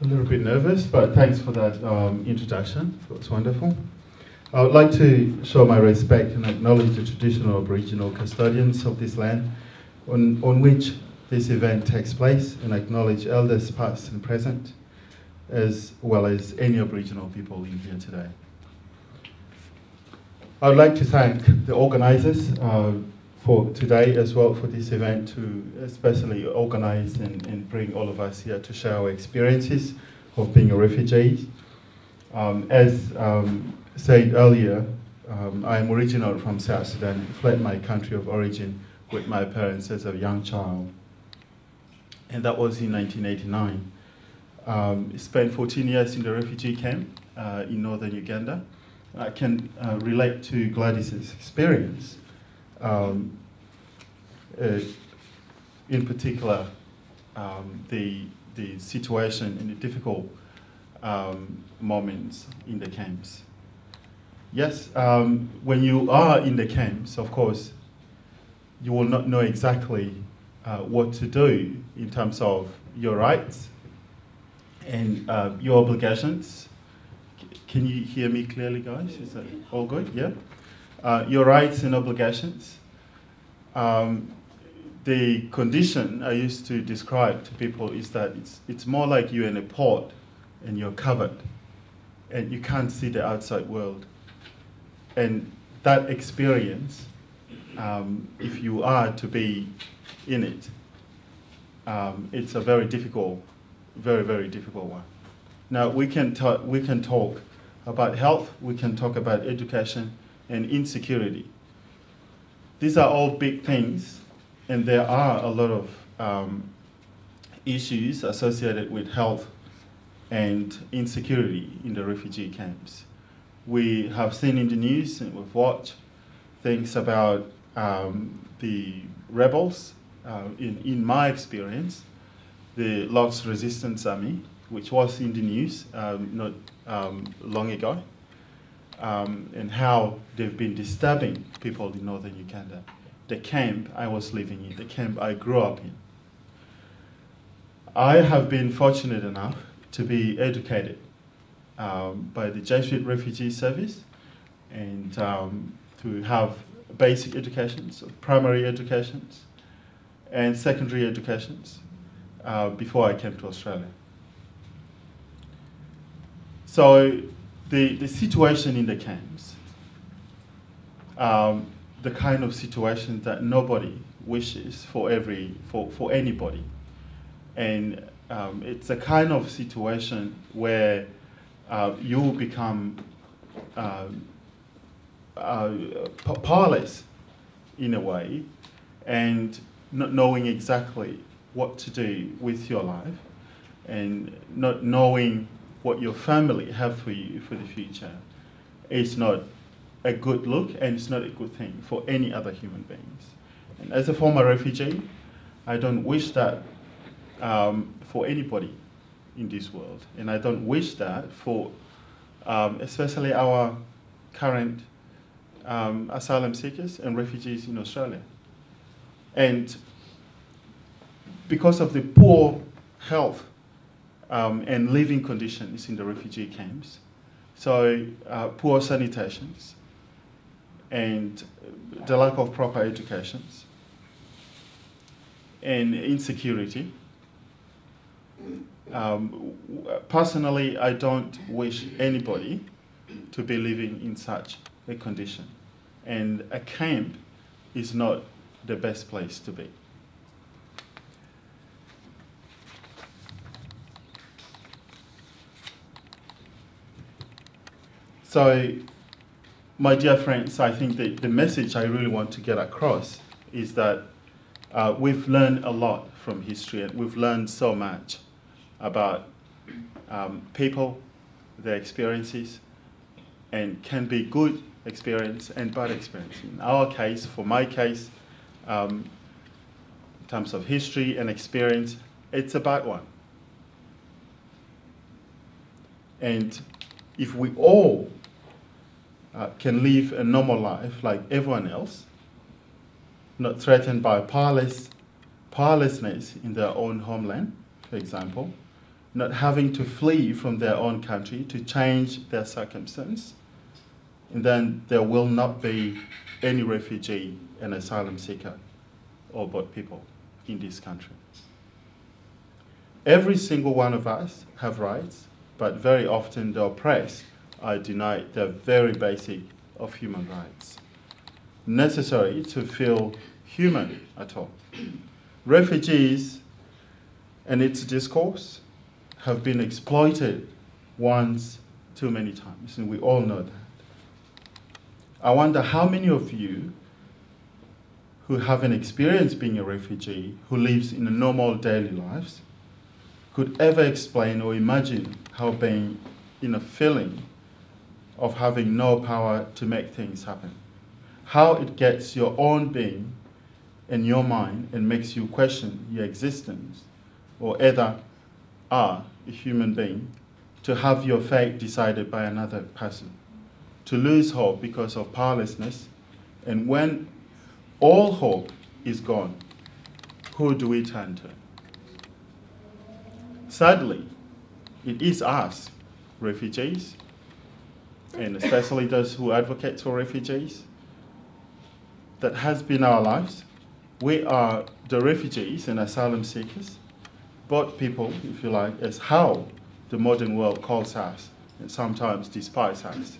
A little bit nervous, but thanks for that introduction. It was wonderful. I would like to show my respect and acknowledge the traditional Aboriginal custodians of this land on which this event takes place, and acknowledge elders past and present, as well as any Aboriginal people in here today. I would like to thank the organisers for today as well, for this event, to especially organise and bring all of us here to share our experiences of being a refugee. As said earlier, I am originally from South Sudan, fled my country of origin with my parents as a young child. And that was in 1989. Spent 14 years in the refugee camp in northern Uganda. I can relate to Gladys's experience. In particular, the situation and the difficult moments in the camps. Yes, when you are in the camps, of course, you will not know exactly what to do in terms of your rights and your obligations. Can you hear me clearly, guys? Is that all good? Yeah? Your rights and obligations. The condition I used to describe to people is that it's more like you're in a pod and you're covered and you can't see the outside world. And that experience, if you are to be in it, it's a very difficult, very, very difficult one. Now, we can talk about health, we can talk about education and insecurity. These are all big things, and there are a lot of issues associated with health and insecurity in the refugee camps. We have seen in the news and we've watched things about the rebels. In my experience, the Lord's Resistance Army, which was in the news not long ago, and how they've been disturbing people in northern Uganda. The camp I was living in, the camp I grew up in. I have been fortunate enough to be educated by the Jesuit Refugee Service and to have basic educations, primary educations, and secondary educations before I came to Australia. So the situation in the camps, the kind of situation that nobody wishes for anybody. And it's a kind of situation where you become powerless in a way, and not knowing exactly what to do with your life, and not knowing what your family have for you for the future. It's not a good look, and it's not a good thing for any other human beings. And as a former refugee, I don't wish that for anybody in this world. And I don't wish that for especially our current asylum seekers and refugees in Australia. And because of the poor health and living conditions in the refugee camps, so poor sanitations and the lack of proper educations and insecurity, personally, I don't wish anybody to be living in such a condition. And a camp is not the best place to be. So, my dear friends, I think the message I really want to get across is that we've learned a lot from history, and we've learned so much about people, their experiences, and can be good experience and bad experience. In our case, for my case, in terms of history and experience, it's a bad one. And if we all can live a normal life like everyone else, not threatened by powerlessness in their own homeland, for example, not having to flee from their own country to change their circumstance, and then there will not be any refugee and asylum seeker or boat people in this country. Every single one of us have rights, but very often the oppressed are denied the very basic of human rights, necessary to feel human at all. Refugees and its discourse have been exploited once too many times, and we all know that. I wonder how many of you who haven't experienced being a refugee, who lives in a normal daily lives, could ever explain or imagine how being in a feeling of having no power to make things happen, how it gets your own being in your mind and makes you question your existence, or either are a human being, to have your fate decided by another person, to lose hope because of powerlessness, and when all hope is gone, who do we turn to? Sadly, it is us, refugees, and especially those who advocate for refugees, that has been our lives. We are the refugees and asylum seekers, both people, if you like, as how the modern world calls us and sometimes despises us.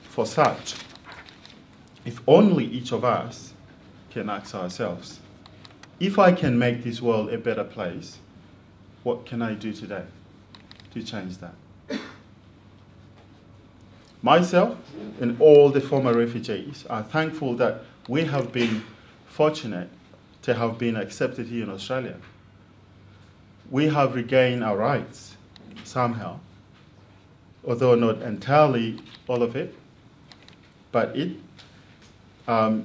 For such, if only each of us can ask ourselves, if I can make this world a better place, what can I do today to change that? Myself and all the former refugees are thankful that we have been fortunate to have been accepted here in Australia. We have regained our rights somehow, although not entirely all of it, but it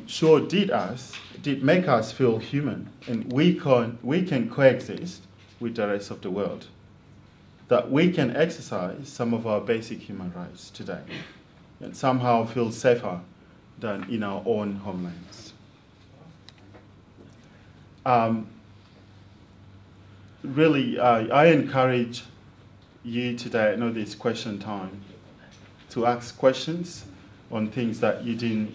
sure did make us feel human, and we can coexist with the rest of the world, that we can exercise some of our basic human rights today and somehow feel safer than in our own homelands. Really, I encourage you today, I know this question time, to ask questions on things that you didn't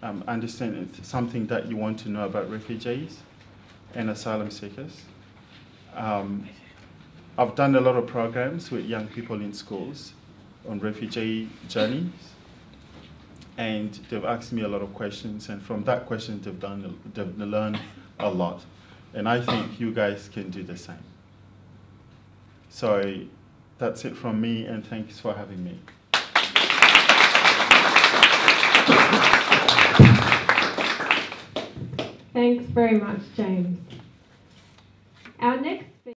understand, something that you want to know about refugees and asylum seekers. I've done a lot of programs with young people in schools on refugee journeys, and they've asked me a lot of questions, and from that question they've learned a lot, and I think you guys can do the same. So that's it from me, and thanks for having me. Thanks very much, James. Our next